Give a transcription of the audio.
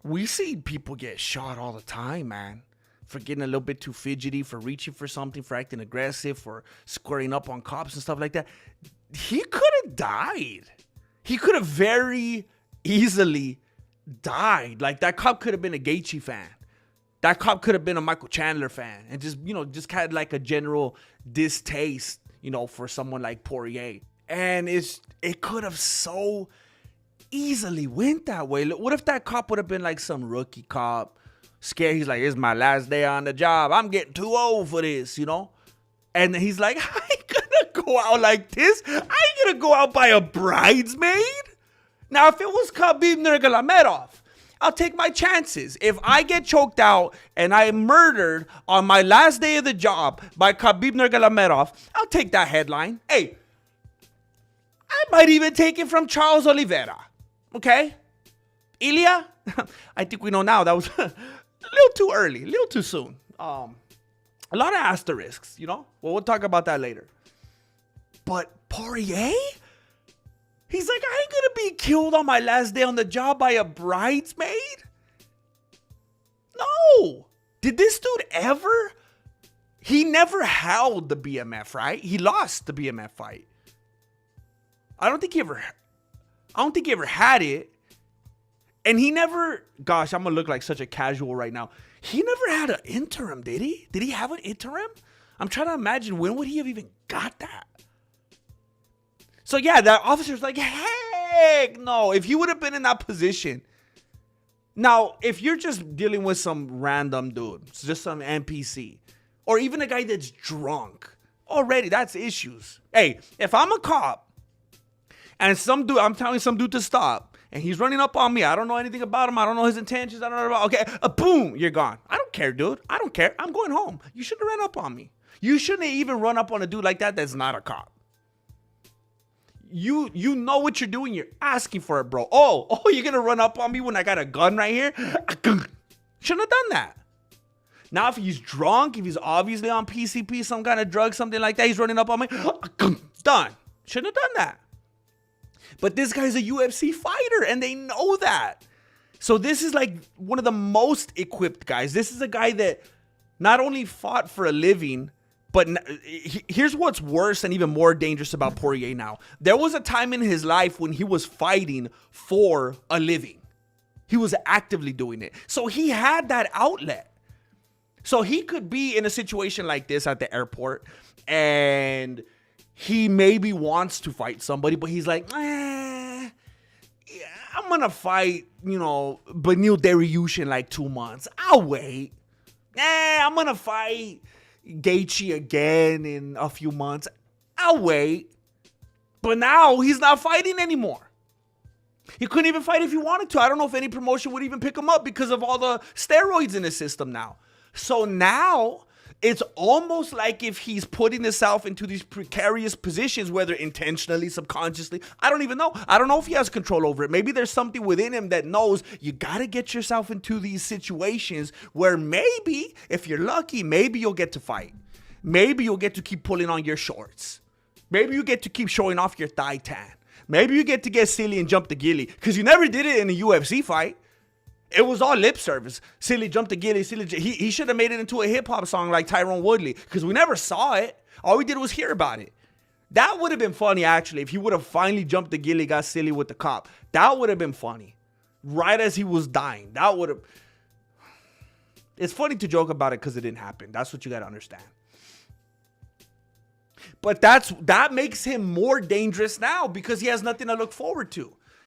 we see people get shot all the time, man. For getting a little bit too fidgety, for reaching for something, for acting aggressive, for squaring up on cops and stuff like that. He could have died. He could have very easily died. Like, that cop could have been a Gaethje fan. That cop could have been a Michael Chandler fan. And just had like a general distaste, for someone like Poirier. And it could have so easily went that way. What if that cop would have been like some rookie cop? Scared. He's like, it's my last day on the job. I'm getting too old for this, And he's like, I ain't gonna go out like this. I ain't gonna go out by a bridesmaid. Now, if it was Khabib Nurmagomedov, I'll take my chances. If I get choked out and I am murdered on my last day of the job by Khabib Nurmagomedov, I'll take that headline. Hey, I might even take it from Charles Oliveira. Okay? Ilya? I think we know now that was a little too early, a little too soon. A lot of asterisks, Well, we'll talk about that later. But Poirier? He's like, I ain't gonna be killed on my last day on the job by a bridesmaid? No. Did this dude ever? He never held the BMF, right? He lost the BMF fight. I don't think he ever had it. And he never, gosh, I'm gonna look like such a casual right now. He never had an interim, did he? Did he have an interim? I'm trying to imagine, when would he have even got that? So yeah, that officer's like, heck no. If he would have been in that position. Now, if you're just dealing with some random dude, just some NPC, or even a guy that's drunk, already that's issues. Hey, if I'm a cop and I'm telling some dude to stop, and he's running up on me, I don't know anything about him, I don't know his intentions, I don't know about, okay, boom, you're gone. I don't care, dude. I don't care. I'm going home. You shouldn't have run up on me. You shouldn't even run up on a dude like that that's not a cop. You know what you're doing. You're asking for it, bro. Oh, you're going to run up on me when I got a gun right here? Shouldn't have done that. Now, if he's drunk, if he's obviously on PCP, some kind of drug, something like that, he's running up on me. Done. Shouldn't have done that. But this guy's a UFC fighter, and they know that. So this is like one of the most equipped guys. This is a guy that not only fought for a living, but here's what's worse and even more dangerous about Poirier now. There was a time in his life when he was fighting for a living. He was actively doing it. So he had that outlet. So he could be in a situation like this at the airport, and he maybe wants to fight somebody, but he's like, yeah, I'm going to fight, Beneil Dariush in like 2 months. I'll wait. I'm going to fight Gaethje again in a few months. I'll wait. But now he's not fighting anymore. He couldn't even fight if he wanted to. I don't know if any promotion would even pick him up because of all the steroids in his system now. So now it's almost like if he's putting himself into these precarious positions, whether intentionally, subconsciously, I don't even know. I don't know if he has control over it. Maybe there's something within him that knows you got to get yourself into these situations where maybe, if you're lucky, maybe you'll get to fight. Maybe you'll get to keep pulling on your shorts. Maybe you get to keep showing off your thigh tan. Maybe you get to get silly and jump the ghillie, because you never did it in a UFC fight. It was all lip service. Silly jumped the ghillie. He should have made it into a hip-hop song like Tyrone Woodley, because we never saw it. All we did was hear about it. That would have been funny, actually, if he would have finally jumped the ghillie, got silly with the cop. That would have been funny. Right as he was dying. That would have... It's funny to joke about it because it didn't happen. That's what you got to understand. But that makes him more dangerous now because he has nothing to look forward to.